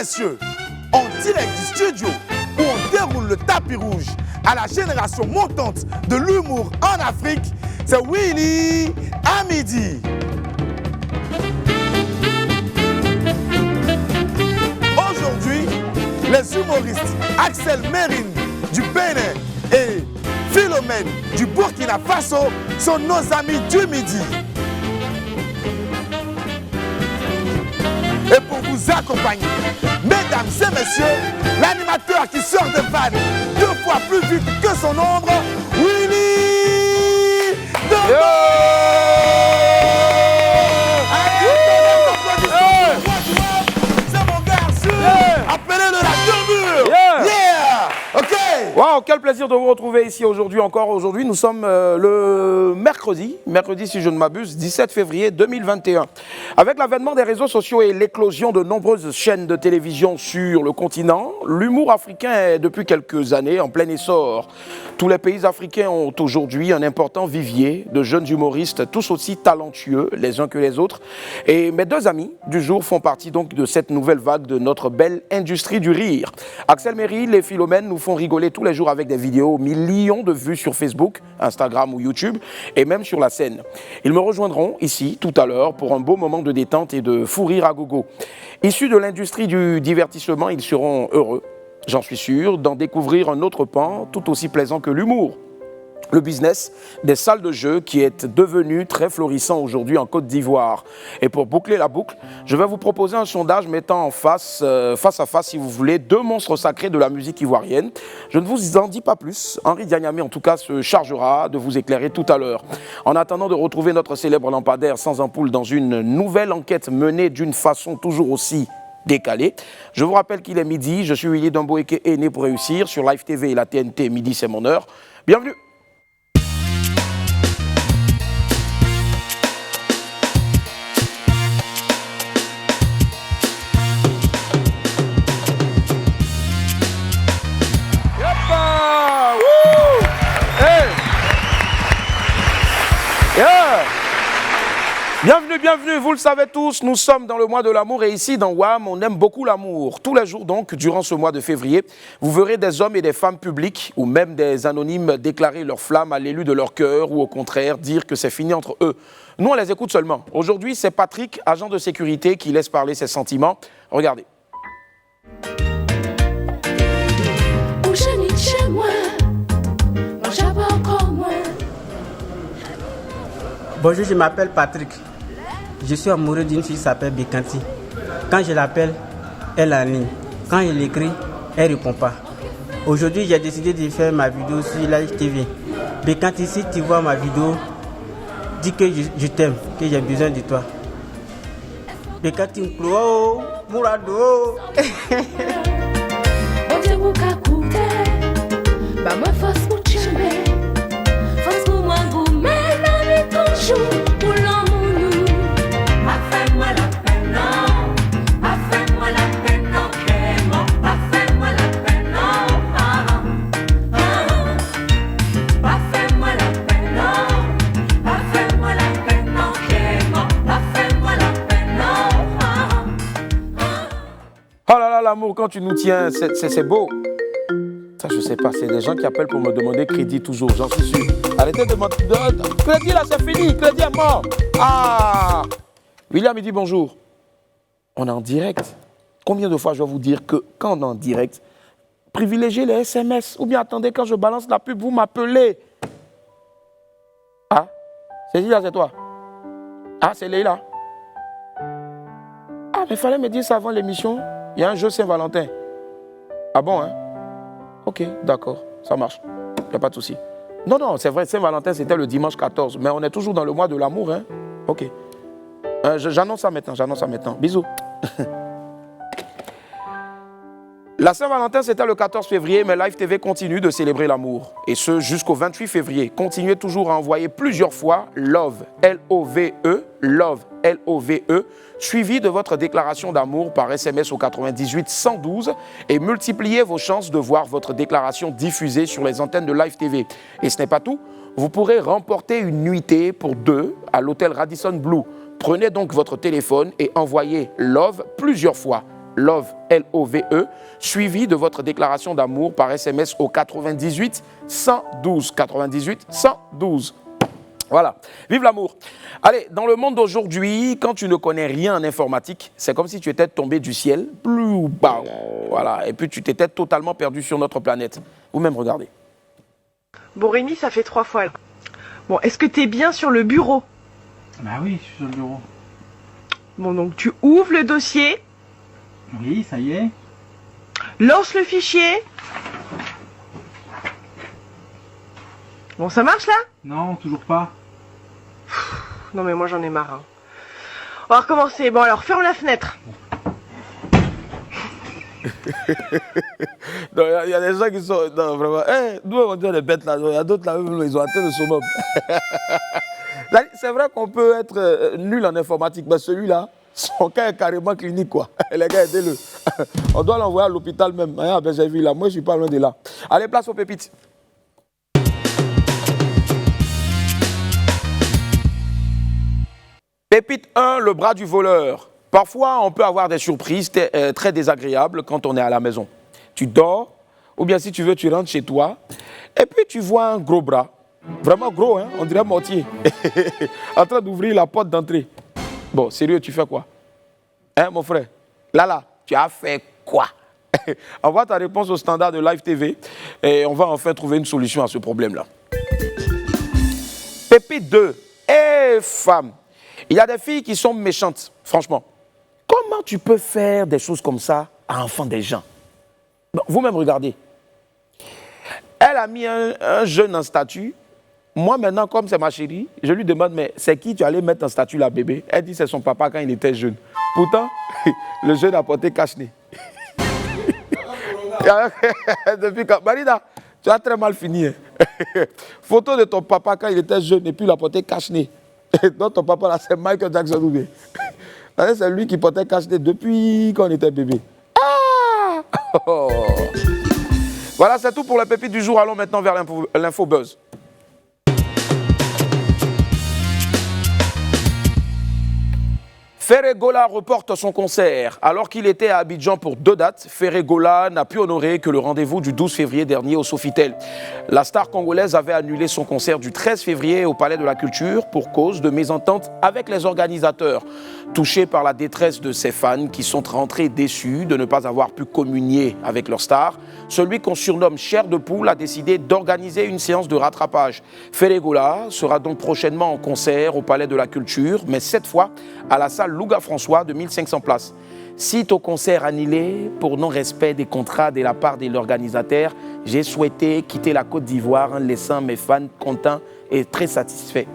messieurs, en direct du studio où on déroule le tapis rouge à la génération montante de l'humour en Afrique, c'est Willy à midi. Aujourd'hui, les humoristes Axel Mérine du Bénin et Philomène du Burkina Faso sont nos amis du midi. Et pour vous accompagner, mesdames et messieurs, l'animateur qui sort de vanne 2 fois plus vite que son ombre, Willy Dogo! C'est mon garçon! Appelez-le la Turmure! Yeah! OK! Wow, quel plaisir de vous retrouver ici aujourd'hui encore. Aujourd'hui, nous sommes le mercredi si je ne m'abuse, 17 février 2021. Avec l'avènement des réseaux sociaux et l'éclosion de nombreuses chaînes de télévision sur le continent, l'humour africain est depuis quelques années en plein essor. Tous les pays africains ont aujourd'hui un important vivier de jeunes humoristes, tous aussi talentueux les uns que les autres. Et mes 2 amis du jour font partie donc de cette nouvelle vague de notre belle industrie du rire. Axel Mérine et Philomène nous font rigoler tous les jours avec des vidéos, millions de vues sur Facebook, Instagram ou YouTube, et même sur la scène. Ils me rejoindront ici tout à l'heure pour un beau moment de détente et de fou rire à gogo. Issus de l'industrie du divertissement, ils seront heureux, j'en suis sûr, d'en découvrir un autre pan tout aussi plaisant que l'humour. Le business des salles de jeu qui est devenu très florissant aujourd'hui en Côte d'Ivoire. Et pour boucler la boucle, je vais vous proposer un sondage mettant en face à face, si vous voulez, 2 monstres sacrés de la musique ivoirienne. Je ne vous en dis pas plus. Henri Dianyamé, en tout cas, se chargera de vous éclairer tout à l'heure. En attendant de retrouver notre célèbre lampadaire sans ampoule dans une nouvelle enquête menée d'une façon toujours aussi décalé. Je vous rappelle qu'il est midi, je suis Willy Domboeke et né pour réussir sur Live TV et la TNT. Midi, c'est mon heure. Bienvenue. Bienvenue, vous le savez tous, nous sommes dans le mois de l'amour et ici dans WAM, on aime beaucoup l'amour. Tous les jours donc, durant ce mois de février, vous verrez des hommes et des femmes publics ou même des anonymes déclarer leur flamme à l'élu de leur cœur ou au contraire dire que c'est fini entre eux. Nous, on les écoute seulement. Aujourd'hui, c'est Patrick, agent de sécurité, qui laisse parler ses sentiments. Regardez. Bonjour, je m'appelle Patrick. Je suis amoureux d'une fille qui s'appelle Bekanti. Quand je l'appelle, elle est en ligne. Quand je l'écris, elle ne répond pas. Aujourd'hui, j'ai décidé de faire ma vidéo sur Live TV. Bekanti, si tu vois ma vidéo, dis que je t'aime, que j'ai besoin de toi. Bekanti Mklo, Mourado. Oh là là, l'amour, quand tu nous tiens, c'est beau. Ça, je sais pas, c'est des gens qui appellent pour me demander crédit toujours, j'en suis sûr. Arrêtez de demander. Crédit là, c'est fini, crédit est mort. Ah! William, il dit bonjour. On est en direct. Combien de fois je vais vous dire que quand on est en direct, privilégiez les SMS ou bien attendez quand je balance la pub, vous m'appelez. Ah? C'est là, c'est toi? Ah, c'est Leïla? Ah, mais il fallait me dire ça avant l'émission. Il y a un jeu Saint-Valentin. Ah bon, hein? Ok, d'accord, ça marche. Il n'y a pas de souci. Non, c'est vrai, Saint-Valentin, c'était le dimanche 14. Mais on est toujours dans le mois de l'amour, hein? Ok. J'annonce ça maintenant. Bisous. La Saint-Valentin, c'était le 14 février, mais Live TV continue de célébrer l'amour. Et ce, jusqu'au 28 février. Continuez toujours à envoyer plusieurs fois LOVE, L-O-V-E, LOVE, L-O-V-E, suivi de votre déclaration d'amour par SMS au 98 112 et multipliez vos chances de voir votre déclaration diffusée sur les antennes de Live TV. Et ce n'est pas tout, vous pourrez remporter une nuitée pour 2 à l'hôtel Radisson Blu. Prenez donc votre téléphone et envoyez LOVE plusieurs fois. Love, L-O-V-E, suivi de votre déclaration d'amour par SMS au 98 112. 98 112. Voilà, vive l'amour. Allez, dans le monde d'aujourd'hui, quand tu ne connais rien en informatique, c'est comme si tu étais tombé du ciel, plus bas, voilà, et puis tu t'étais totalement perdu sur notre planète. Vous-même, regardez. Bon, Rémi, ça fait 3 fois. Bon, est-ce que tu es bien sur le bureau? Bah oui, je suis sur le bureau. Bon, donc tu ouvres le dossier, Oui, ça y est. lance le fichier. Bon, ça marche là? Non, toujours pas. Non mais moi j'en ai marre. Hein. On va recommencer. Bon alors, ferme la fenêtre. Il y a des gens qui sont... Non, vraiment... nous, on dit les bêtes là. Il y a d'autres là, ils ont atteint le summum. C'est vrai qu'on peut être nul en informatique, mais celui-là, son cas est carrément clinique, quoi. Les gars, aidez-le. On doit l'envoyer à l'hôpital même. Ah, ben, j'ai vu là. Moi, je suis pas loin de là. Allez, place aux pépites. Pépite 1, le bras du voleur. Parfois, on peut avoir des surprises très désagréables quand on est à la maison. Tu dors, ou bien si tu veux, tu rentres chez toi, et puis tu vois un gros bras. Vraiment gros, hein, on dirait mortier. En train d'ouvrir la porte d'entrée. Bon, sérieux, tu fais quoi? Hein, mon frère? Là, tu as fait quoi? Envoie ta réponse au standard de Live TV et on va enfin trouver une solution à ce problème-là. Pépite 2. Femme. Il y a des filles qui sont méchantes, franchement. Comment tu peux faire des choses comme ça à enfant des gens? Bon, vous-même, regardez. Elle a mis un jeune en statue. Moi, maintenant, comme c'est ma chérie, je lui demande, mais c'est qui tu allais mettre en statue, la bébé? Elle dit, c'est son papa quand il était jeune. Pourtant, le jeune a porté cache-nez. Depuis quand... Marina, tu as très mal fini. Hein? Photo de ton papa quand il était jeune et puis il a porté cache-nez. Donc ton papa là, c'est Michael Jackson ou bien? C'est lui qui portait cache-nez depuis qu'on était bébé. Ah! Voilà, c'est tout pour la pépite du jour. Allons maintenant vers l'info buzz. Ferregola reporte son concert. Alors qu'il était à Abidjan pour 2 dates, Ferregola n'a pu honorer que le rendez-vous du 12 février dernier au Sofitel. La star congolaise avait annulé son concert du 13 février au Palais de la Culture pour cause de mésentente avec les organisateurs. Touché par la détresse de ses fans qui sont rentrés déçus de ne pas avoir pu communier avec leur star, celui qu'on surnomme Chair de Poule a décidé d'organiser une séance de rattrapage. Ferregola sera donc prochainement en concert au Palais de la Culture, mais cette fois à la salle Louga-François de 1500 places. Suite au concert annulé pour non-respect des contrats de la part de l'organisateur, j'ai souhaité quitter la Côte d'Ivoire en laissant mes fans contents et très satisfaits.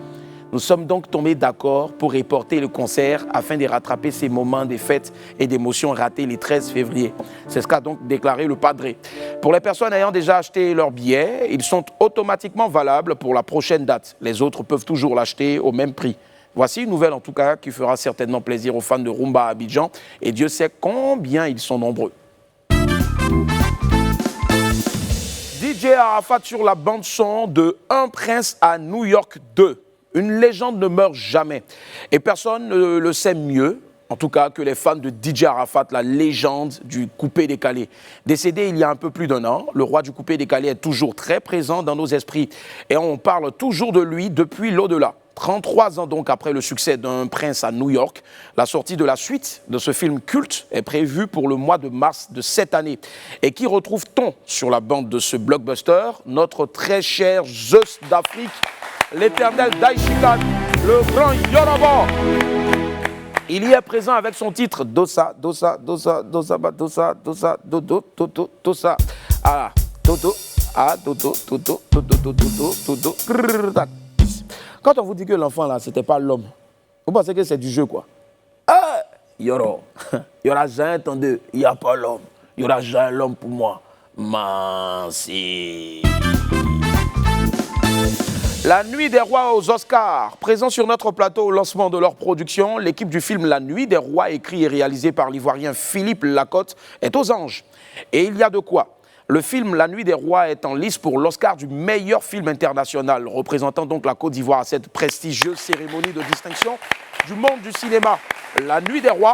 Nous sommes donc tombés d'accord pour reporter le concert afin de rattraper ces moments de fête et d'émotion ratés le 13 février. C'est ce qu'a donc déclaré le padré. Pour les personnes ayant déjà acheté leurs billets, ils sont automatiquement valables pour la prochaine date. Les autres peuvent toujours l'acheter au même prix. Voici une nouvelle en tout cas qui fera certainement plaisir aux fans de Rumba à Abidjan et Dieu sait combien ils sont nombreux. DJ Arafat sur la bande-son de Un prince à New York 2. Une légende ne meurt jamais et personne ne le sait mieux, en tout cas que les fans de DJ Arafat, la légende du coupé-décalé. Décédé il y a un peu plus d'1 an, le roi du coupé-décalé est toujours très présent dans nos esprits et on parle toujours de lui depuis l'au-delà. 33 ans donc après le succès d'Un prince à New York, la sortie de la suite de ce film culte est prévue pour le mois de mars de cette année. Et qui retrouve-t-on sur la bande de ce blockbuster? Notre très cher Zeus d'Afrique, l'éternel Daishikan, le grand Yoruba. Il y est présent avec son titre Dosa, Dosa, Dosa, Dosa, Dosa, Dosa, Dodo, Dodo, Dosa. Ah, Dodo, ah, Dodo, Dodo, Dodo, Dodo, Dodo, Dodo. Quand on vous dit que l'enfant là, c'était pas l'homme, vous pensez que c'est du jeu quoi? Ah, il y aura jamais entendu, il n'y a pas l'homme. Il y aura jamais l'homme pour moi. Merci. La Nuit des Rois aux Oscars. Présent sur notre plateau au lancement de leur production, l'équipe du film La Nuit des Rois, écrit et réalisé par l'Ivoirien Philippe Lacotte, est aux anges. Et il y a de quoi. Le film La Nuit des Rois est en lice pour l'Oscar du meilleur film international, représentant donc la Côte d'Ivoire à cette prestigieuse cérémonie de distinction du monde du cinéma. La Nuit des Rois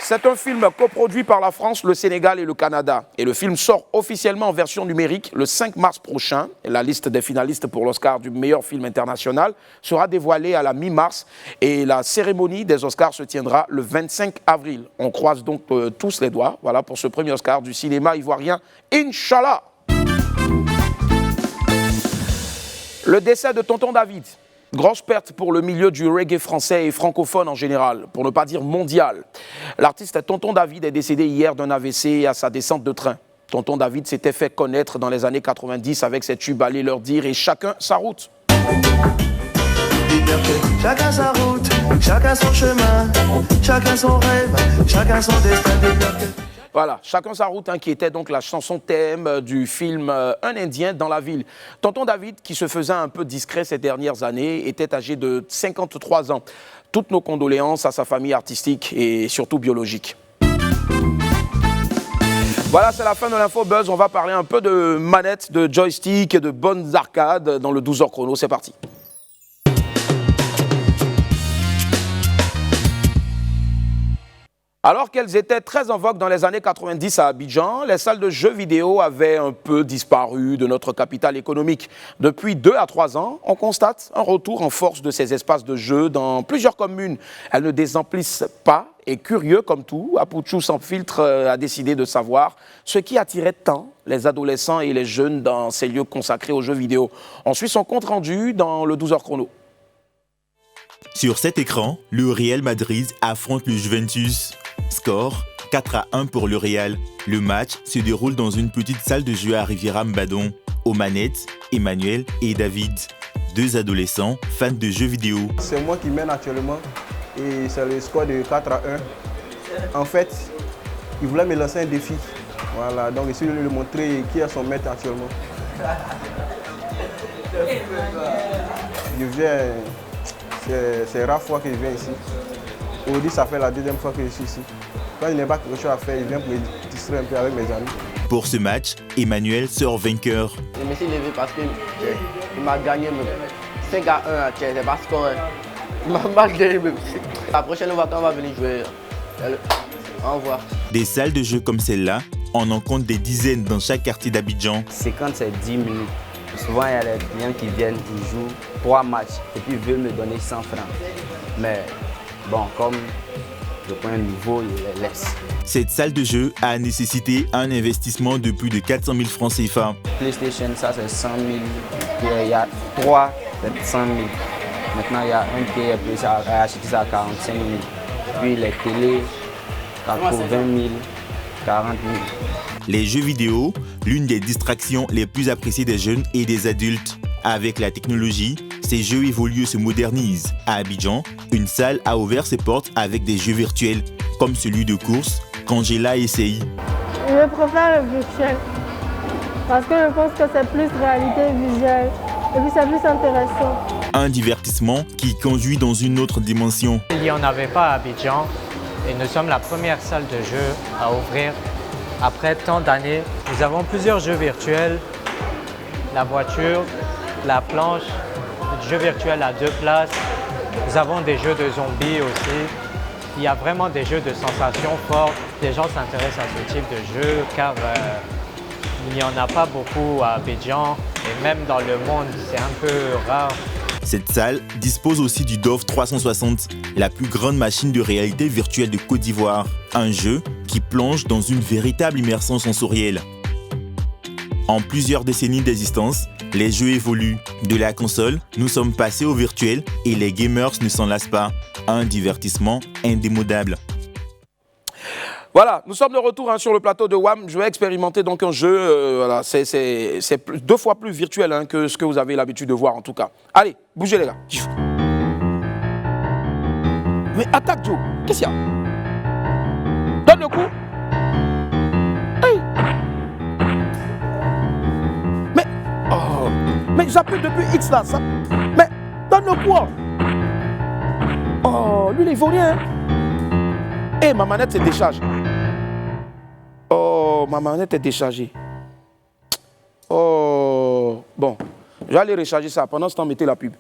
C'est un film coproduit par la France, le Sénégal et le Canada. Et le film sort officiellement en version numérique le 5 mars prochain. Et la liste des finalistes pour l'Oscar du meilleur film international sera dévoilée à la mi-mars. Et la cérémonie des Oscars se tiendra le 25 avril. On croise donc tous les doigts, voilà, pour ce premier Oscar du cinéma ivoirien. Inch'Allah! Le décès de Tonton David. Grosse perte pour le milieu du reggae français et francophone en général, pour ne pas dire mondial. L'artiste Tonton David est décédé hier d'un AVC à sa descente de train. Tonton David s'était fait connaître dans les années 90 avec ses tubes Allez leur dire et Chacun sa route. Chacun sa route, chacun son chemin, chacun son rêve, chacun son destin. Voilà, Chacun sa route, hein, qui était donc la chanson thème du film Un Indien dans la ville. Tonton David, qui se faisait un peu discret ces dernières années, était âgé de 53 ans. Toutes nos condoléances à sa famille artistique et surtout biologique. Voilà, c'est la fin de l'info Buzz. On va parler un peu de manettes, de joystick et de bonnes arcades dans le 12h chrono. C'est parti. Alors qu'elles étaient très en vogue dans les années 90 à Abidjan, les salles de jeux vidéo avaient un peu disparu de notre capitale économique. Depuis 2 à 3 ans, on constate un retour en force de ces espaces de jeux dans plusieurs communes. Elles ne désemplissent pas et curieux comme tout, Apouchou sans filtre a décidé de savoir ce qui attirait tant les adolescents et les jeunes dans ces lieux consacrés aux jeux vidéo. On suit son compte rendu dans le 12h chrono. Sur cet écran, le Real Madrid affronte le Juventus. Score 4-1 pour le Real. Le match se déroule dans une petite salle de jeu à Riviera-Mbadon. Aux manettes, Emmanuel et David, 2 adolescents fans de jeux vidéo. C'est moi qui mène actuellement et c'est le score de 4-1. En fait, il voulait me lancer un défi. Voilà, donc ici, je vais lui montrer qui est son maître actuellement. Je viens, c'est la rare fois que je viens ici. Aujourd'hui, ça fait la 2e fois que je suis ici. Quand je n'ai pas quelque chose à faire, je viens pour me distraire un peu avec mes amis. Pour ce match, Emmanuel sort vainqueur. Je me suis levé parce qu'il m'a gagné 5-1 à Tchèque, c'est parce qu'il m'a mal gagné. La prochaine fois, quand on va venir jouer, au revoir. Des salles de jeu comme celle-là, on en compte des dizaines dans chaque quartier d'Abidjan. C'est quand c'est 10 minutes. Souvent, il y a les clients qui viennent, ils jouent 3 matchs et puis ils veulent me donner 100 francs. Mais bon, comme je prends un nouveau, il les laisse. Cette salle de jeu a nécessité un investissement de plus de 400 000 francs CFA. PlayStation, ça c'est 100 000. Puis il y a 3, c'est 100 000. Maintenant, il y a un qui a acheté ça à 45 000. Puis les télés, 80 000, 40 000. Les jeux vidéo, l'une des distractions les plus appréciées des jeunes et des adultes. Avec la technologie, ces jeux évoluent et se modernisent. À Abidjan, une salle a ouvert ses portes avec des jeux virtuels, comme celui de course qu'Angela essaye. Je préfère le virtuel, parce que je pense que c'est plus réalité visuelle et puis c'est plus intéressant. Un divertissement qui conduit dans une autre dimension. Il n'y en avait pas à Abidjan et nous sommes la première salle de jeu à ouvrir. Après tant d'années, nous avons plusieurs jeux virtuels, la voiture, la planche, le jeu virtuel à 2 places. Nous avons des jeux de zombies aussi. Il y a vraiment des jeux de sensations fortes. Les gens s'intéressent à ce type de jeu car il n'y en a pas beaucoup à Abidjan et même dans le monde, c'est un peu rare. Cette salle dispose aussi du Dove 360, la plus grande machine de réalité virtuelle de Côte d'Ivoire. Un jeu qui plonge dans une véritable immersion sensorielle. En plusieurs décennies d'existence, les jeux évoluent. De la console, nous sommes passés au virtuel et les gamers ne s'en lassent pas. Un divertissement indémodable. Voilà, nous sommes de retour sur le plateau de WAM. Je vais expérimenter donc un jeu, voilà, c'est 2 fois plus virtuel que ce que vous avez l'habitude de voir en tout cas. Allez, bougez les gars. Mais attaque Joe, qu'est-ce qu'il y a? Donne le coup. Hey. Mais, oh, mais j'appuie depuis X là, ça. Mais, donne le coup. Oh, lui il vaut rien. Eh, ma manette s'est déchargée. Oh, ma manette est déchargée. Oh, bon. Je vais aller recharger ça. Pendant ce temps, mettez la pub.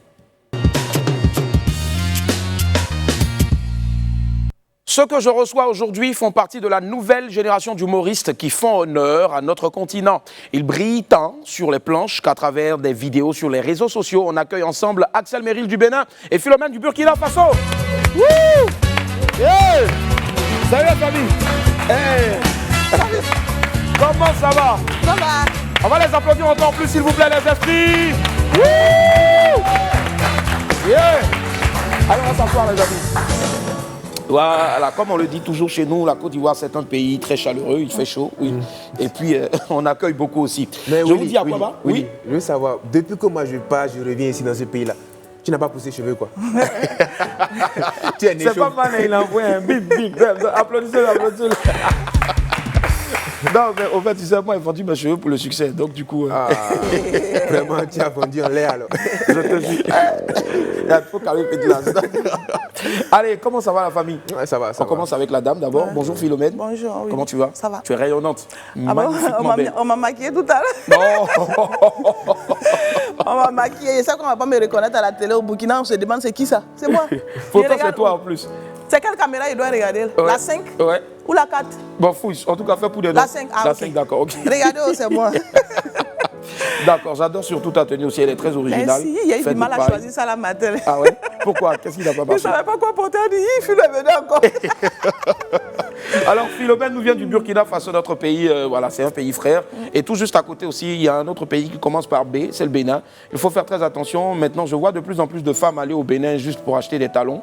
Ceux que je reçois aujourd'hui font partie de la nouvelle génération d'humoristes qui font honneur à notre continent. Ils brillent tant sur les planches qu'à travers des vidéos sur les réseaux sociaux. On accueille ensemble Axel Merrill du Bénin et Philomène du Burkina Faso. Wouh! Yeah! Salut la famille! Hey! Comment ça va? Ça va. On va les applaudir encore plus s'il vous plaît les esprits. Wouh! Yeah! Allez, on va s'asseoir les amis. Voilà, comme on le dit toujours chez nous, la Côte d'Ivoire c'est un pays très chaleureux, il fait chaud, oui. Et puis on accueille beaucoup aussi. Mais je vous dis à quoi va? Oui. Je veux savoir, depuis que moi je pars, je reviens ici dans ce pays-là, tu n'as pas poussé les cheveux quoi? Tu es né c'est chaud. pas mal, il envoie un bim bim. Applaudissez-le, applaudissez-le. Non, mais au fait, tu sais, moi, j'ai vendu mes cheveux pour le succès. Donc, du coup. Vraiment, tu as vendu en l'air alors. Je te jure. Il faut calmer le glace. Allez, comment ça va la famille? Ouais, ça va. On commence avec la dame d'abord. Ouais. Bonjour Philomène. Bonjour. Oui. Comment tu vas? Ça va. Tu es rayonnante. Ah bon? On m'a maquillée tout à l'heure. Non. On m'a maquillée. C'est ça qu'on ne va pas me reconnaître à la télé au Burkina. On se demande c'est qui ça? C'est moi. Pourtant, c'est toi en plus. C'est quelle caméra il doit regarder? Ouais. La 5? Ouais. Ou la 4? Bon, fouille. En tout cas, fais pour des noms. La 5, ah, la ok. 5, d'accord. Okay. Regardez, c'est moi. D'accord, j'adore surtout ta tenue aussi. Elle est très originale. Merci. Il y a eu du mal à choisir ça la matin. Ah ouais? Pourquoi? Qu'est-ce qu'il n'a pas marché? Je ne savais pas quoi porter. On dit, il est venu encore. Alors, Philomène nous vient du Burkina Faso, notre pays. Voilà, c'est un pays frère. Et tout juste à côté aussi, il y a un autre pays qui commence par B, c'est le Bénin. Il faut faire très attention. Maintenant, je vois de plus en plus de femmes aller au Bénin juste pour acheter des talons.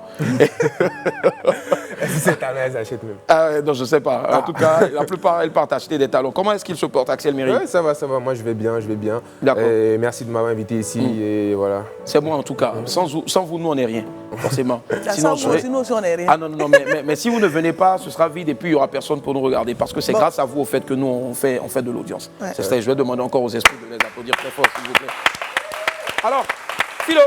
Si c'est talons, elles achètent même. Non, je ne sais pas. En tout cas, la plupart, elles partent acheter des talons. Comment est-ce qu'ils se portent, Axel Merrill? Ouais, ça va. Moi, je vais bien. D'accord. Merci de m'avoir invité ici. Et voilà. C'est moi, en tout cas. Sans vous, nous, on n'est rien, forcément. Sinon, nous aussi, on n'est rien. Ah non, mais si vous ne venez pas, ce sera vide et puis il n'y aura personne pour nous regarder. Parce que c'est grâce à vous, au fait, que nous, on fait de l'audience. Ouais. Je vais demander encore aux esprits de les applaudir très fort, s'il vous plaît. Alors, Philo,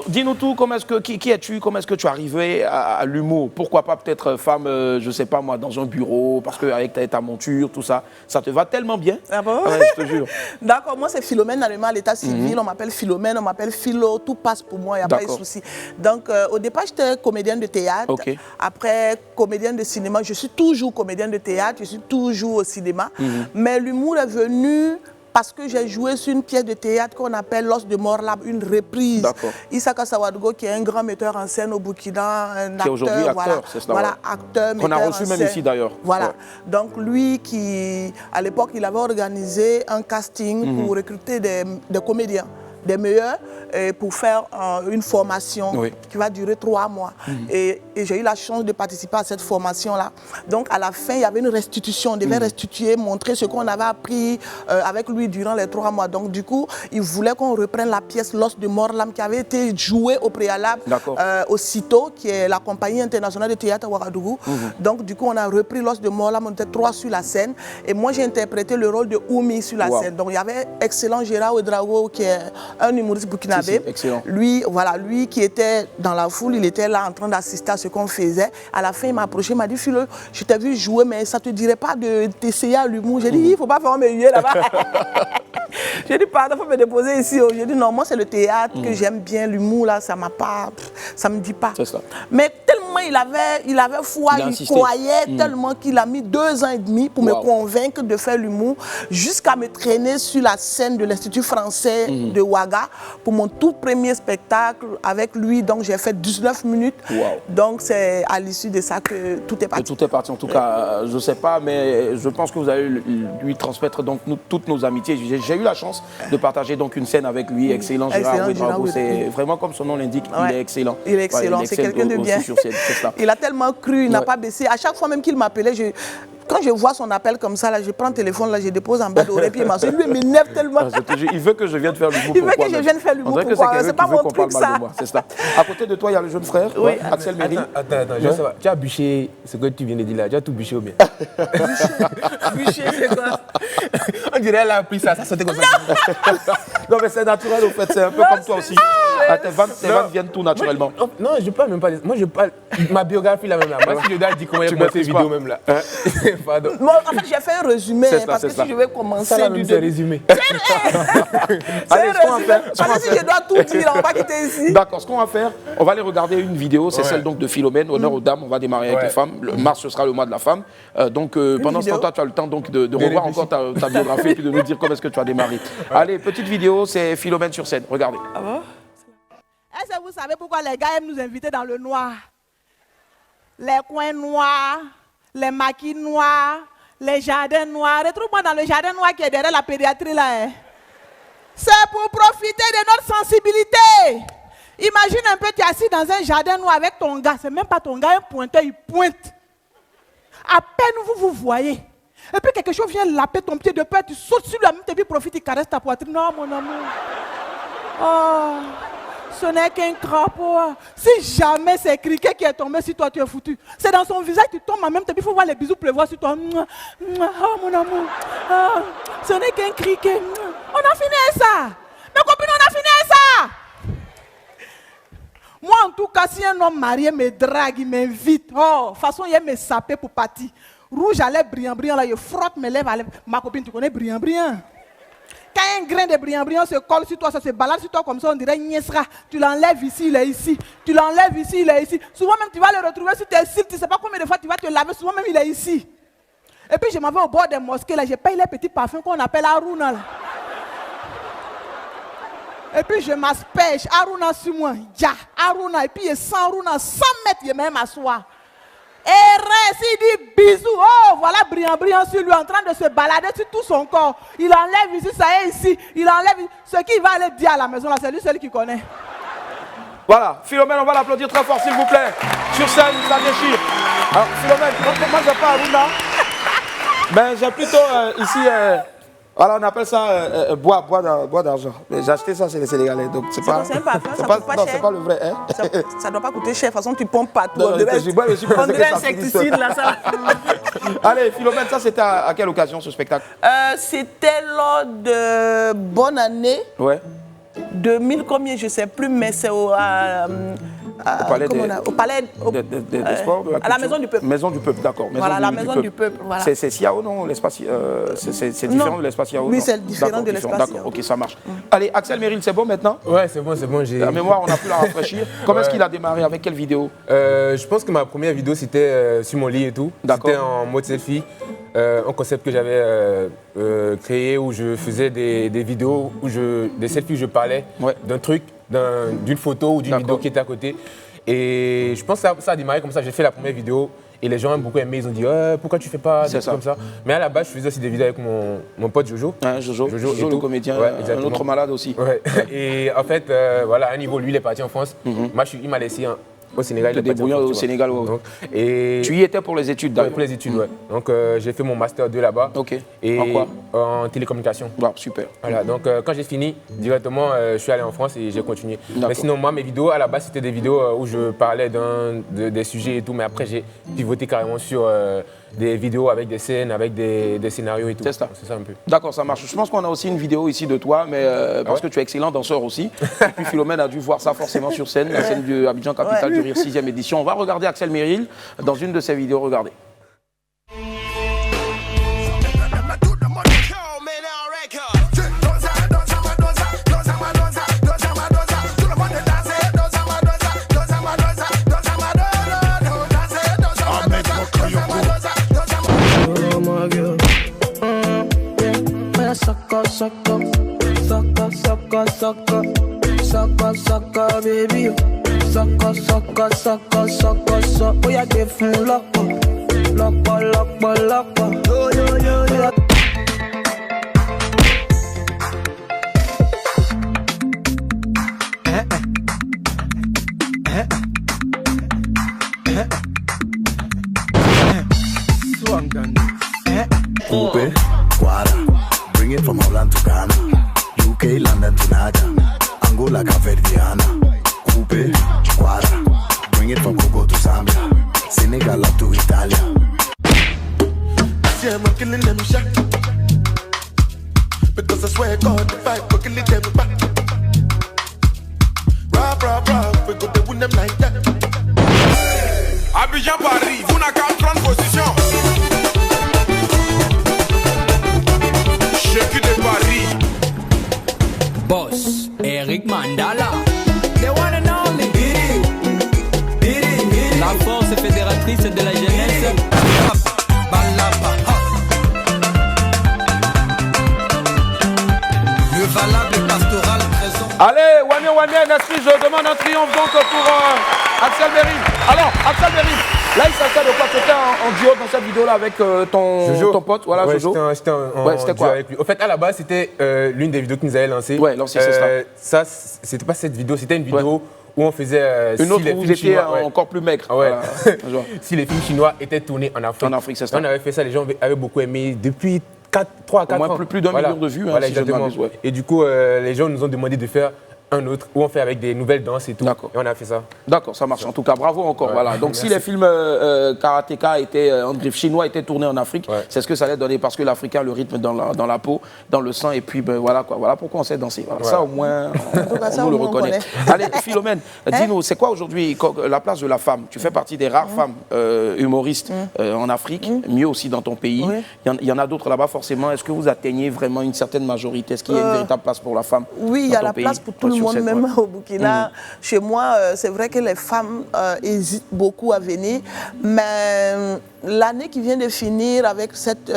dis-nous tout, qui es-tu, comment est-ce que tu es arrivé à l'humour? Pourquoi pas peut-être femme, je ne sais pas moi, dans un bureau, parce qu'avec ta monture, tout ça, ça te va tellement bien. Ah bon? Ouais, je te jure. D'accord, moi c'est Philomène, dans à l'état civil, on m'appelle Philomène, on m'appelle Philo, tout passe pour moi, il n'y a pas de souci. Donc au départ, j'étais comédienne de théâtre, après comédienne de cinéma, je suis toujours comédienne de théâtre, je suis toujours au cinéma, mais l'humour est venu... parce que j'ai joué sur une pièce de théâtre qu'on appelle L'Os de Morlab, une reprise. Issaka Sawadogo, qui est un grand metteur en scène au Burkina, un acteur. Qui est aujourd'hui acteur, c'est cela. Voilà, acteur, metteur en scène. Qu'on a reçu même ici d'ailleurs. Voilà. Ouais. Donc lui, à l'époque, il avait organisé un casting pour recruter des comédiens, des meilleurs, pour faire une formation qui va durer 3 mois. Et j'ai eu la chance de participer à cette formation-là. Donc à la fin, il y avait une restitution. On devait restituer, montrer ce qu'on avait appris avec lui durant les 3 mois. Donc du coup, il voulait qu'on reprenne la pièce L'Os de Morlam qui avait été jouée au préalable au CITO, qui est la compagnie internationale de théâtre à Ouagadougou. Donc du coup, on a repris L'Os de Morlam, on était 3 sur la scène. Et moi, j'ai interprété le rôle de Oumi sur la scène. Donc il y avait excellent Gérard Ouedraogo, qui est un humoriste burkinabé. Lui qui était dans la foule, il était là en train d'assister à ce qu'on faisait. À la fin, il m'a approché, il m'a dit, Philo, je t'ai vu jouer, mais ça ne te dirait pas de t'essayer à l'humour. J'ai dit, il ne faut pas faire un milieu là-bas. J'ai dit, pardon, il faut me déposer ici. J'ai dit, non, moi, c'est le théâtre que j'aime bien, l'humour, là, ça me dit pas. C'est ça. Mais tellement il avait foi, il croyait tellement qu'il a mis 2 ans et demi pour me convaincre de faire l'humour, jusqu'à me traîner sur la scène de l'Institut français de Ouaga pour mon tout premier spectacle avec lui. Donc, j'ai fait 19 minutes. Donc, c'est à l'issue de ça que tout est parti. Tout est parti. En tout cas, je ne sais pas, mais je pense que vous allez lui transmettre donc, toutes nos amitiés. J'ai eu la chance de partager donc une scène avec lui. Excellent, Gérard Ouedraogo. C'est vraiment comme son nom l'indique, il est excellent. Il est excellent, c'est quelqu'un de bien. Il a tellement cru, il n'a pas baissé. À chaque fois même qu'il m'appelait, quand je vois son appel comme ça, là, je prends le téléphone, là, je dépose en bas d'oreille, puis il m'assure. Lui, il m'énerve tellement. Il veut que je vienne faire l'humour. Il veut que je vienne faire l'humour. C'est pas mon truc, ça. C'est ça. À côté de toi, il y a le jeune frère, Axel Merrill. Attends, je sais pas. Tu as bûché ce que tu viens de dire là. Tu as tout bûché ou bien? Bûché, c'est quoi? On dirait qu'elle a appris ça sautait comme ça. Non, mais c'est naturel, au fait. C'est un peu comme toi aussi. Tes vannes viennent tout naturellement. Non, je parle même pas. Moi, je parle. Ma biographie là même là. Moi, si je dois dire comment il y a monté vidéo même là. Pardon. Bon, en fait, j'ai fait un résumé parce que si je vais commencer du début. Résumé. Allez, ce qu'on va faire. Si je dois tout dire, on va quitter ici. D'accord, ce qu'on va faire, on va aller regarder une vidéo, c'est celle donc de Philomène, honneur aux dames, on va démarrer avec les femmes. Le mars, ce sera le mois de la femme. Donc pendant ce temps, tu as le temps donc, de revoir encore ta biographie et puis de nous dire comment est-ce que tu as démarré. Allez, petite vidéo, c'est Philomène sur scène, regardez. Ah bon? Est-ce que vous savez pourquoi les gars aiment nous inviter dans le noir? Les coins noirs, les maquis noirs, les jardins noirs. Retrouve-moi dans le jardin noir qui est derrière la pédiatrie là. Hein. C'est pour profiter de notre sensibilité. Imagine un peu, tu es assis dans un jardin noir avec ton gars. C'est même pas ton gars, un pointeur, il pointe. À peine vous voyez. Et puis quelque chose vient laper ton pied de peur, tu sautes sur lui, même et puis profite, il caresse ta poitrine. Non, mon amour. Oh. Ce n'est qu'un crapaud. Si jamais c'est criquet qui est tombé sur toi, tu es foutu. C'est dans son visage, tu tombes en même temps. Il faut voir les bisous pleuvoir sur toi. Oh mon amour. Oh, ce n'est qu'un criquet. On a fini avec ça. Mes copines, on a fini avec ça. Moi, en tout cas, si un homme marié me drague, il m'invite. Oh, de toute façon, il me saper pour partir. Rouge à lèvres, brillant, brillant. Là, je frotte mes lèvres à lèvres. Ma copine, tu connais brillant, brillant. Quand un grain de brillant se colle sur toi, ça se balade sur toi comme ça, on dirait Niesra. Tu l'enlèves ici, il est ici. Tu l'enlèves ici, il est ici. Souvent même, tu vas le retrouver sur tes cils. Tu ne sais pas combien de fois tu vas te laver. Souvent même, il est ici. Et puis, je m'en vais au bord des mosquées. Là, je paye les petits parfums qu'on appelle Aruna. Là. Et puis, je m'asperge. Aruna sur moi. Ja, Aruna. Et puis, je sens Aruna 100 mètres, je vais m'asseoir. Et reste, il dit bisous. Oh, voilà brillant, brillant sur lui en train de se balader sur tout son corps. Il enlève ici, ça y est ici. Il enlève ce qu'il va aller dire à la maison, là, c'est lui seul qui connaît. Voilà, Philomène, on va l'applaudir très fort, s'il vous plaît. Sur scène, ça déchire. Alors, Philomène, moi, j'ai pas Aruna. Mais j'ai plutôt ici. Voilà, on appelle ça bois d'argent. J'ai acheté ça chez les Sénégalais, donc c'est pas. C'est un parfum, ça coûte pas cher. C'est pas le vrai, hein. Ça doit pas coûter cher. De toute façon, tu pompes partout. Non, on dirait insecticide là, ça. Allez, Philomène, ça c'était à quelle occasion ce spectacle? C'était lors de Bonne Année. Ouais. 2000 combien, je sais plus, mais c'est au palais des sports, à la Maison du Peuple. Maison du Peuple, d'accord. Voilà, la Maison du Peuple. Voilà. C'est Siao, non? L'espace, c'est différent de l'espace Siao? Oui, c'est différent de l'espace Siao. D'accord, ok, ça marche. Allez, Axel Merrill, c'est bon maintenant? Ouais, c'est bon. La mémoire, on a pu la rafraîchir. Comment est-ce qu'il a démarré? Avec quelle vidéo? Je pense que ma première vidéo, c'était sur mon lit et tout. C'était en mode selfie. Un concept que j'avais créé où je faisais des vidéos, des selfies où je parlais d'un truc, d'une photo ou d'une vidéo qui était à côté. Et je pense que ça a démarré comme ça. J'ai fait la première vidéo et les gens ont beaucoup aimé. Ils ont dit pourquoi tu fais pas des trucs comme ça. Mais à la base, je faisais aussi des vidéos avec mon pote Jojo. Jojo le comédien, un autre malade aussi. Ouais. Et en fait, voilà, à un niveau, lui, il est parti en France. Moi, il m'a laissé au Sénégal. Au Sénégal, ouais. Donc, et tu y étais pour les études, d'accord? Pour les études, ouais. Donc j'ai fait mon master 2 là-bas. Ok. Et en quoi? En télécommunication. Wow, super. Voilà, donc quand j'ai fini, directement, je suis allé en France et j'ai continué. Mais sinon, moi, mes vidéos, à la base, c'était des vidéos où je parlais des sujets et tout, mais après, j'ai pivoté carrément sur des vidéos avec des scènes, avec des scénarios et tout. C'est ça. C'est ça un peu. D'accord, ça marche. Je pense qu'on a aussi une vidéo ici de toi, mais parce que tu es excellent danseur aussi. Et puis Philomène a dû voir ça forcément sur scène, la scène de Abidjan Capitale du Rire 6e édition. On va regarder Axel Merrill dans une de ses vidéos. Regardez. Sucker, baby. Sucker. Oh, yeah, give him lock. Yo. Coupe, Quara, bring it from Holland to Ghana, UK, London to Naja, Angola, Caverdiana. Coupe, Quara, bring it from Congo to Zambia, Senegal up to Italia. See, I'm killing them shot, because I swear God, if I go killing them back. Rap, we go to win them like that. Abidjan Paris, vous n'avez qu'à prendre position. Eric Mandala. The one and only. La force fédératrice de la jeunesse. Le valable pastoral présent. Allez, Wamien, Nasri, je demande un triomphe donc pour Axel Merin. Alors, Axel Merin, là il s'appelle de quoi? C'était en duo dans cette vidéo-là avec ton pote, voilà, ouais, Jojo. C'était en duo avec lui. Au fait, à la base, c'était l'une des vidéos qu'il nous avait lancées. Ouais, lancé, c'est ça. Ça, c'était pas cette vidéo, c'était une vidéo où on faisait... une autre où vous étiez encore plus maigre. Ouais. Voilà. Si les films chinois étaient tournés en Afrique. En Afrique, c'est ça. On avait fait ça, les gens avaient beaucoup aimé depuis 3 à 4 ans. Au moins plus d'un million de vues. Voilà, si exactement. Et du coup, les gens nous ont demandé de faire un autre où on fait avec des nouvelles danses et tout. Et on a fait ça. D'accord, ça marche. En tout cas, bravo encore. Voilà. Donc, si les films karatéka en griffe chinois étaient tournés en Afrique, c'est ce que ça allait donner parce que l'Africain a le rythme dans la peau, dans le sang, et puis voilà quoi. Voilà pourquoi on sait danser. Voilà. Ça au moins, on le reconnaît. Allez, Philomène, dis-nous, c'est quoi aujourd'hui la place de la femme? Tu fais partie des rares femmes humoristes en Afrique, mieux aussi dans ton pays. Il y en a d'autres là-bas forcément. Est-ce que vous atteignez vraiment une certaine majorité? Est-ce qu'il y a une véritable place pour la femme? Oui, il y a la place pour tout le monde, même au Burkina. Chez moi, c'est vrai que les femmes hésitent beaucoup à venir, mais l'année qui vient de finir avec cette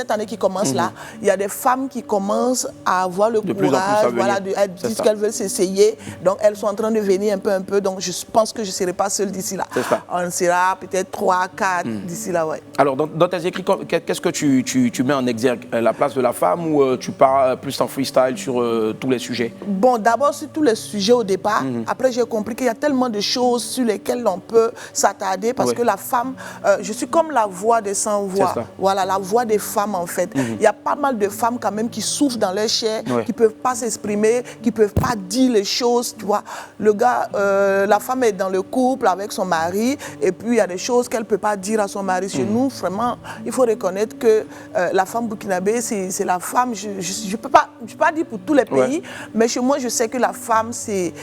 année qui commence là, il y a des femmes qui commencent à avoir le courage, voilà, elles disent qu'elles veulent s'essayer, donc elles sont en train de venir un peu, donc je pense que je ne serai pas seule d'ici là. On sera peut-être 3, 4 d'ici là, ouais. Alors dans tes écrits, qu'est-ce que tu mets en exergue? La place de la femme ou tu pars plus en freestyle sur tous les sujets? Bon, d'abord sur tous les sujets au départ, après j'ai compris qu'il y a tellement de choses sur lesquelles on peut s'attarder parce que la femme, je suis comme la voix des sans-voix, voilà, la voix des femmes en fait. Il y a pas mal de femmes quand même qui souffrent dans leur chair, qui ne peuvent pas s'exprimer, qui ne peuvent pas dire les choses, tu vois. Le gars, la femme est dans le couple avec son mari et puis il y a des choses qu'elle ne peut pas dire à son mari. Chez nous, vraiment, il faut reconnaître que la femme burkinabé, c'est la femme, je ne peux pas dire pour tous les pays, mais chez moi, je sais que la femme, c'est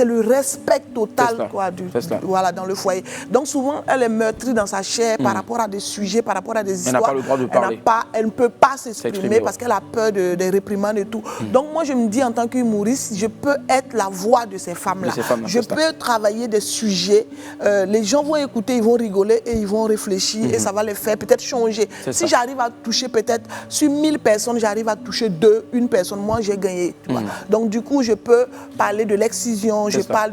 le respect total quoi, voilà, dans le foyer. Donc souvent, elle est meurtrie dans sa chair par rapport à des sujets, par rapport à des histoires. Elle n'a pas le droit de parler. Elle ne peut pas s'exprimer parce qu'elle a peur des réprimandes et tout. Donc moi, je me dis en tant qu'humoriste, je peux être la voix de ces femmes-là. Je peux travailler des sujets. Les gens vont écouter, ils vont rigoler et ils vont réfléchir et ça va les faire peut-être changer. Si j'arrive à toucher peut-être sur 1000 personnes, j'arrive à toucher une personne, moi j'ai gagné. Donc du coup, je peux parler de l'excision, je parle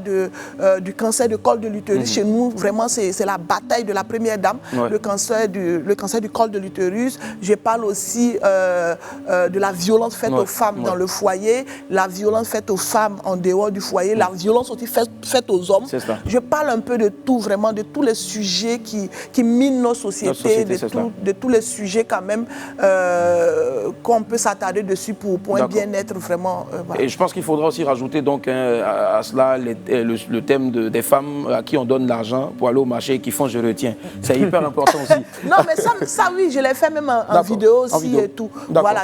du cancer du col de l'utérus. Chez nous, vraiment, c'est la bataille de la première dame, le cancer du col de l'utérus. Je parle aussi de la violence faite aux femmes dans le foyer, la violence faite aux femmes en dehors du foyer, la violence aussi faite aux hommes. Je parle un peu de tout, vraiment, de tous les sujets qui minent nos sociétés, de tous les sujets quand même qu'on peut s'attarder dessus pour un bien-être vraiment. Voilà. Et je pense qu'il faudra aussi rajouter donc à cela le thème des femmes à qui on donne l'argent pour aller au marché et qui font je retiens. C'est hyper important aussi. Non mais ça oui, je l'ai fait même en vidéo aussi et tout. Voilà,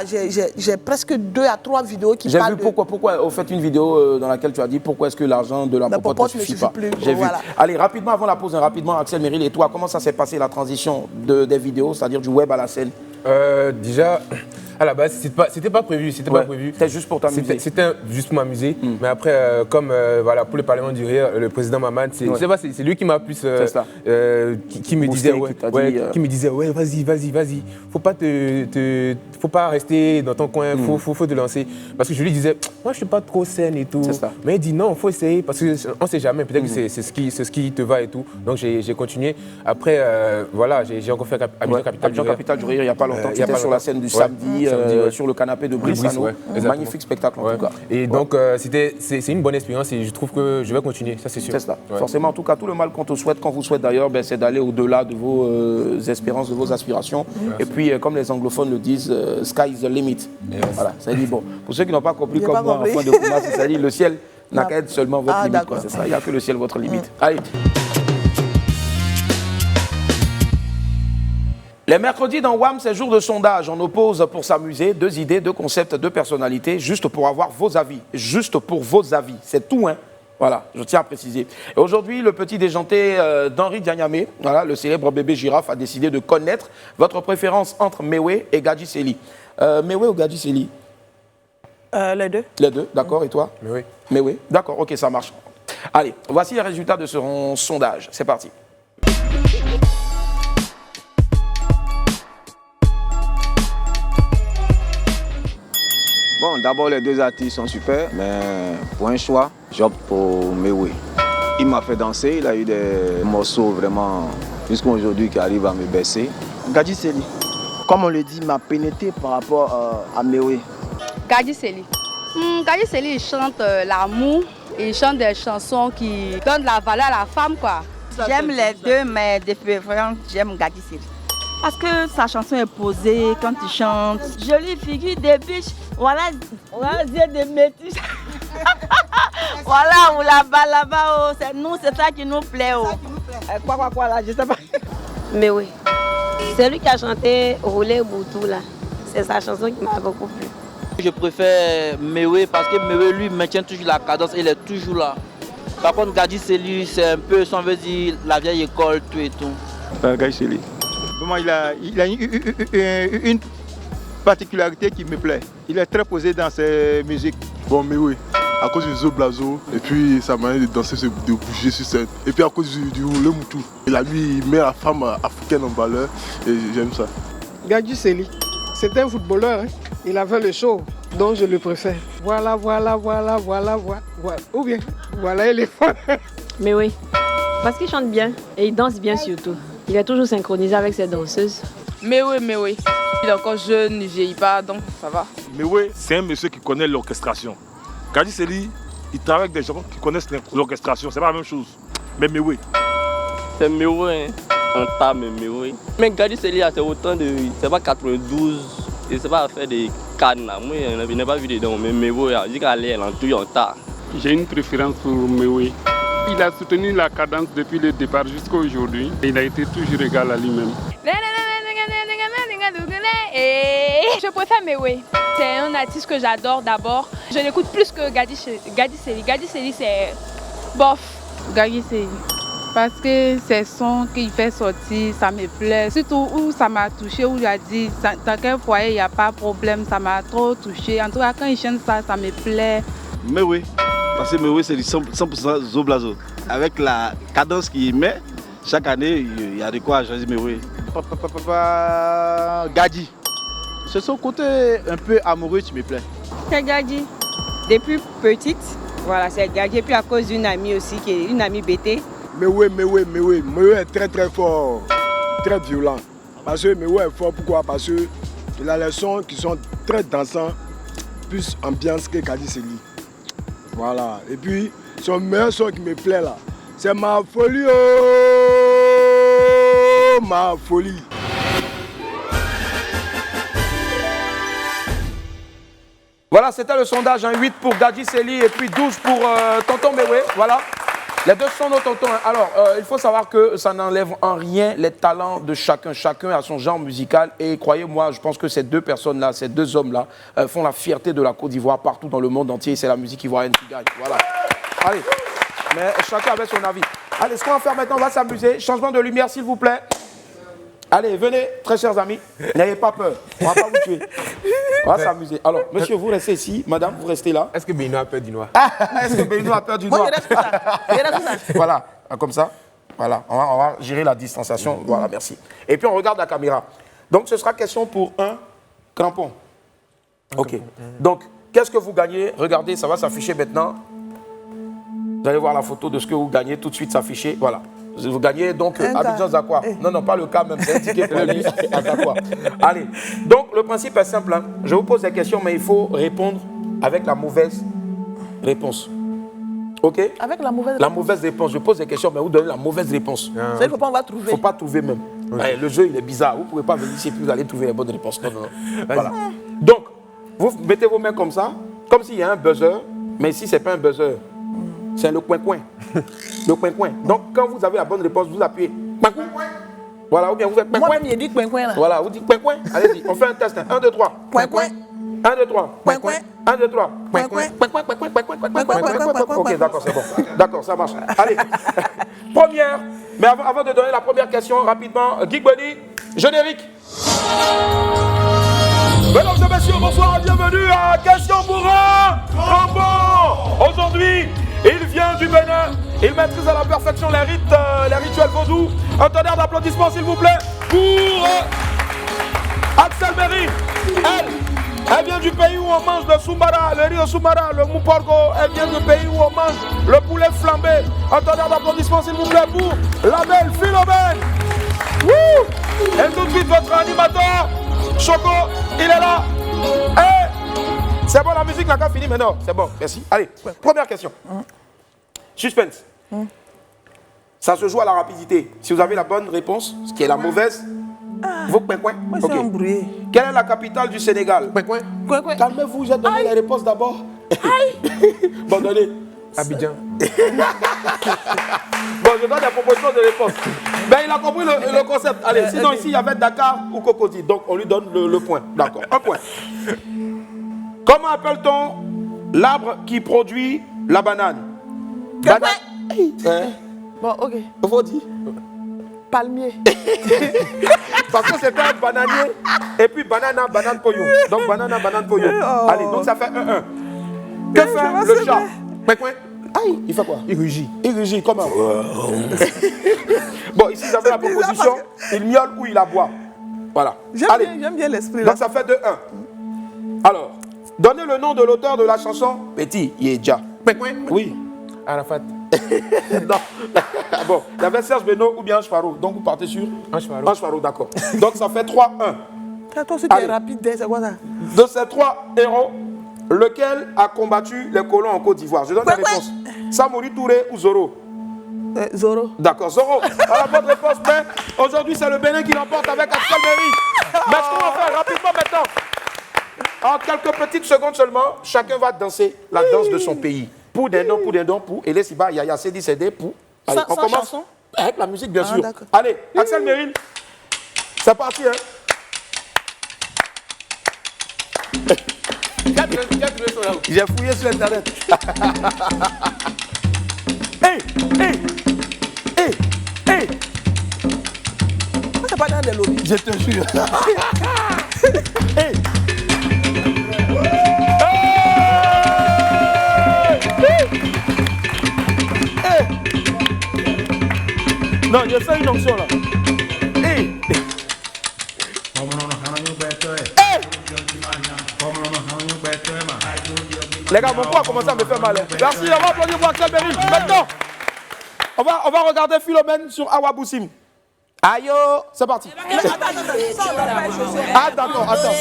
j'ai presque 2 à 3 vidéos qui parlent de... Pourquoi au fait une vidéo dans laquelle tu as dit pourquoi est-ce que l'argent de la popote ne suffit pas. J'ai vu. Allez, rapidement avant la pause, rapidement Axel Merin et toi, comment ça s'est passé la transition des vidéos, c'est-à-dire du web à la scène? Déjà, à la base, c'était pas prévu. C'était juste pour t'amuser. C'était juste pour m'amuser. Mais après, comme voilà, pour le Parlement du Rire, le président Maman, c'est lui qui m'a plus qui me disait ouais, vas-y. Faut pas rester dans ton coin, faut te lancer. Parce que je lui disais, moi je suis pas trop saine et tout. Mais il dit non, faut essayer parce qu'on sait jamais. Peut-être que c'est ce qui te va et tout. Donc j'ai continué. Après, voilà, j'ai encore fait Capital du Rire il y a pas longtemps. Tu étais sur la scène du samedi. Sur le canapé de Brissano. Magnifique spectacle en tout cas. Et donc c'est une bonne expérience et je trouve que je vais continuer, ça c'est sûr. C'est ça. Forcément, en tout cas, tout le mal qu'on te souhaite, qu'on vous souhaite d'ailleurs, c'est d'aller au-delà de vos espérances, de vos aspirations. Et puis, comme les anglophones le disent, sky is the limit. Voilà, ça dit bon. Pour ceux qui n'ont pas compris comme moi, enfant de Koumas, ça dit le ciel n'a qu'à être seulement votre limite. C'est ça, il n'y a que le ciel votre limite. Allez. Les mercredis dans WAM, c'est jour de sondage. On oppose pour s'amuser 2 idées, 2 concepts, 2 personnalités, juste pour avoir vos avis. Juste pour vos avis. C'est tout, hein. Voilà, je tiens à préciser. Et aujourd'hui, le petit déjanté d'Henri Dianyamé, voilà, le célèbre bébé girafe, a décidé de connaître votre préférence entre Mewe et Gadji Sely. Mewe ou Gadji Sely? Les deux. Les deux, d'accord. Et toi? Mais oui. Mais oui, d'accord, ok, ça marche. Allez, voici les résultats de ce sondage. C'est parti. Bon, d'abord, les deux artistes sont super, mais pour un choix, j'opte pour Mewe. Il m'a fait danser, il a eu des morceaux vraiment, jusqu'à aujourd'hui, qui arrivent à me baisser. Gadji Sely, comme on le dit, m'a pénétré par rapport à Mewe. Gadji Sely. Gadji Sely, il chante l'amour, il chante des chansons qui donnent la valeur à la femme, quoi. J'aime les deux, mais de préférence, j'aime Gadji Sely. Parce que sa chanson est posée quand il chante. Jolie figure des biches, voilà yeux de métis. Voilà, ou là-bas, oh, c'est nous, c'est ça qui nous plaît. Oh. Quoi, là, je sais pas. Mais oui, c'est lui qui a chanté Roulé Boutou, là. C'est sa chanson qui m'a beaucoup plu. Je préfère Mewe parce que Mewe lui maintient toujours la cadence, il est toujours là. Par contre, Gadji Sely, c'est un peu, si on veut dire, la vieille école, tout et tout. Gadji Sely. Vraiment, il a une particularité qui me plaît. Il est très posé dans ses musiques. Bon, mais oui, à cause du Zo Blazo, et puis sa manière de danser, de bouger sur scène, et puis à cause du Roulé Moutou. Il met la femme africaine en valeur, et j'aime ça. Gadji Sely, c'est un footballeur, hein. Il avait le show, donc je le préfère. Voilà. Ou bien, voilà, il est fort. Mais oui, parce qu'il chante bien et il danse bien surtout. Il est toujours synchronisé avec ses danseuses. Mais oui. Il est encore jeune, il ne vieillit pas, donc ça va. Mais oui, c'est un monsieur qui connaît l'orchestration. Gadji Sely, il travaille avec des gens qui connaissent l'orchestration, c'est pas la même chose. Mais oui. C'est Mewe, hein. Un tas, mais Mewe. Mais Gadji Sely, c'est autant de. C'est pas 92, et c'est pas faire des cannes. Moi, je n'ai pas vu dedans, mais Mewe, je dis qu'elle est en tout en tas. J'ai une préférence pour Mewe. Il a soutenu la cadence depuis le départ jusqu'à aujourd'hui. Il a été toujours égal à lui-même. Je préfère Mewe. C'est un artiste que j'adore d'abord. Je l'écoute plus que Gadji Sely. Gadji Sely, c'est bof. Gadji Sely. Parce que ces sons qu'il fait sortir, ça me plaît. Surtout où ça m'a touché, où il a dit, dans quel foyer il n'y a pas de problème, ça m'a trop touché. En tout cas, quand il chante ça, ça me plaît. Mewe, parce que Mewe, c'est du 100% Zo Blazo. Avec la cadence qu'il met, chaque année, il y a de quoi choisir Mewe. Gadji. C'est son côté un peu amoureux qui me plaît. C'est Gadji. Depuis petite, voilà, c'est Gadji. Et puis à cause d'une amie aussi, qui est une amie BT. Mewe est très très fort, très violent. Parce que Mewe est fort, pourquoi? Parce qu'il a les sons qui sont très dansants, plus ambiance que Gadji Sely. Voilà. Et puis, son meilleur son qui me plaît là, c'est Ma Folie, oh, Ma Folie. Voilà, c'était le sondage, 8 pour Gadji Sely et puis 12 pour Tonton Mewe. Voilà. Les deux sont nos tontons. Alors, il faut savoir que ça n'enlève en rien les talents de chacun. Chacun a son genre musical. Et croyez-moi, je pense que ces deux personnes-là, ces deux hommes-là, font la fierté de la Côte d'Ivoire partout dans le monde entier. C'est la musique ivoirienne qui gagne. Voilà. Allez. Mais chacun avait son avis. Allez, ce qu'on va faire maintenant, on va s'amuser. Changement de lumière, s'il vous plaît. Allez, venez, très chers amis. N'ayez pas peur. On ne va pas vous tuer. On va s'amuser. Alors, monsieur, vous restez ici. Madame, vous restez là. Est-ce que Benoît a peur du noir? Est-ce que Benoît a peur du noir? Moi, je reste ça. Voilà, comme ça. Voilà, on va gérer la distanciation. Voilà, merci. Et puis, on regarde la caméra. Donc, ce sera question pour un crampon. OK. Donc, qu'est-ce que vous gagnez? Regardez, ça va s'afficher maintenant. Vous allez voir la photo de ce que vous gagnez tout de suite s'afficher. Voilà. Vous gagnez donc Abidjan Zakwa. Non, pas le cas même, c'est un ticket pour aller à Zakwa. Allez, donc le principe est simple. Hein. Je vous pose des questions, mais il faut répondre avec la mauvaise réponse. OK? Avec la mauvaise réponse? La mauvaise réponse. Je pose des questions, mais vous donnez la mauvaise réponse. Ça, il ne faut pas, on va trouver. Il ne faut pas trouver même. Ouais, le jeu, il est bizarre. Vous ne pouvez pas venir ici et puis vous allez trouver les bonnes réponses. Non. Voilà. Donc, vous mettez vos mains comme ça, comme s'il y a un buzzer, mais ici, ce n'est pas un buzzer. C'est le coin-coin. Le coin-coin. Donc, quand vous avez la bonne réponse, vous appuyez coin-coin. Voilà, ou bien vous faites coin-coin. Moi, j'ai dit coin-coin là. Voilà, vous dites coin-coin. Allez-y, on fait un test. 1, 2, 3. Coin-coin. 1, 2, 3. Coin-coin. 1, 2, 3. Coin-coin. Ok, d'accord, c'est bon. D'accord, ça marche. Allez. Première. Mais avant de donner la première question, rapidement, Geek Bunny, générique. Mesdames et messieurs, bonsoir et bienvenue à La question pour un Combo. Aujourd'hui, il vient du Bénin. Il maîtrise à la perfection les rituels vaudous. Un tonnerre d'applaudissements, s'il vous plaît, pour Axel Merry. Elle vient du pays où on mange le soumara, le riz au soumara, le mouporgo. Elle vient du pays où on mange le poulet flambé. Un tonnerre d'applaudissements, s'il vous plaît, pour la belle Philomène. Et tout de suite, votre animateur, Choco, il est là. C'est bon, la musique n'a qu'à finir maintenant. C'est bon, merci. Allez, première question. Suspense. Ça se joue à la rapidité. Si vous avez la bonne réponse, ce qui est la mauvaise, vous okay. Quelle est la capitale du Sénégal? Calmez-vous, j'ai donné les réponses d'abord. Bon, donnez. Abidjan. Bon, je donne des propositions de réponse. Ben, il a compris le concept. Allez, sinon ici, il y avait Dakar ou Cocody. Donc, on lui donne le point. D'accord, un point. Comment appelle-t-on l'arbre qui produit la banane? Bon, ok. Faut dire. Palmier. Parce que c'est un bananier et puis banane poyo. Donc banane poyo. Allez, donc ça fait 1-1. Que fait le chat? Aïe, il fait quoi? Il rugit, comment? Bon, ici, vous avez la proposition. Il miaule ou il aboie. Voilà. J'aime bien l'esprit. Donc ça fait 2-1. Alors, donnez le nom de l'auteur de la chanson Petit Yedja. Oui. Arafat. Non. Bon, il y avait Serge Beno ou bien Ange Faro. Donc vous partez sur Ange Faro, d'accord. Donc ça fait 3-1. Toi aussi, tu es rapide, c'est quoi ça? De ces 3 héros, lequel a combattu les colons en Côte d'Ivoire? Je donne la réponse. Samori Touré ou Zoro? Zoro. D'accord, Zoro. À la bonne réponse, mais aujourd'hui c'est le Bénin qui l'emporte avec Axel Merry. Mais ce qu'on va faire rapidement maintenant, en quelques petites secondes seulement, chacun va danser la danse de son pays. Pour des dons, pour Elé Siba, Yaya Sedi CD, pour. Allez, on commence chanson? Avec la musique, bien sûr. Allez, Axel Merry, c'est parti, hein. J'ai fouillé sur Internet. C'est pas dans des lobbies. Je te jure. Non, je fais une onction là. Les gars, mon poids a commencé à me faire mal. Merci, on va applaudir pour Axel Merry. Maintenant, on va regarder Philomène sur Awaboussim. Aïe, c'est parti. Ah d'accord, attends.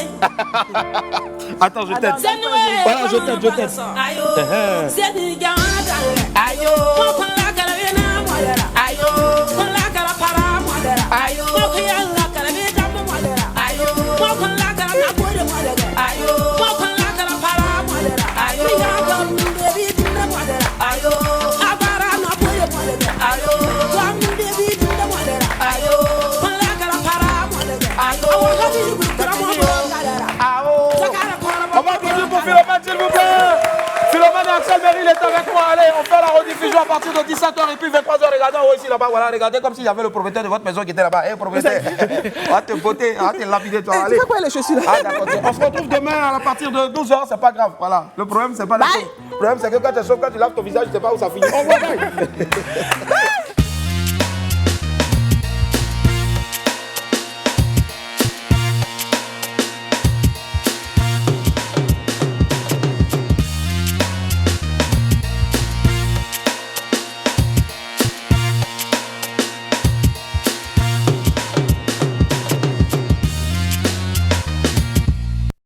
Attends, je t'aide. Voilà, je t'aide. On va applaudir pour Philomène, s'il vous plaît. Philomène et Axel Merry, il est avec moi. Allez, on fait la rediffusion à partir de 17h et puis 23h. Regardez en haut ici, là-bas. Voilà, regardez comme s'il y avait le propriétaire de votre maison qui était là-bas. Hé, propriétaire, on va te botter, on va te lapider, toi. Allez. Tu fais quoi les chaussures là? Ah, d'accord. On se retrouve demain à partir de 12h, c'est pas grave. Voilà. Le problème, c'est pas le problème, c'est que quand tu laves ton visage, tu sais pas où ça finit. Au revoir.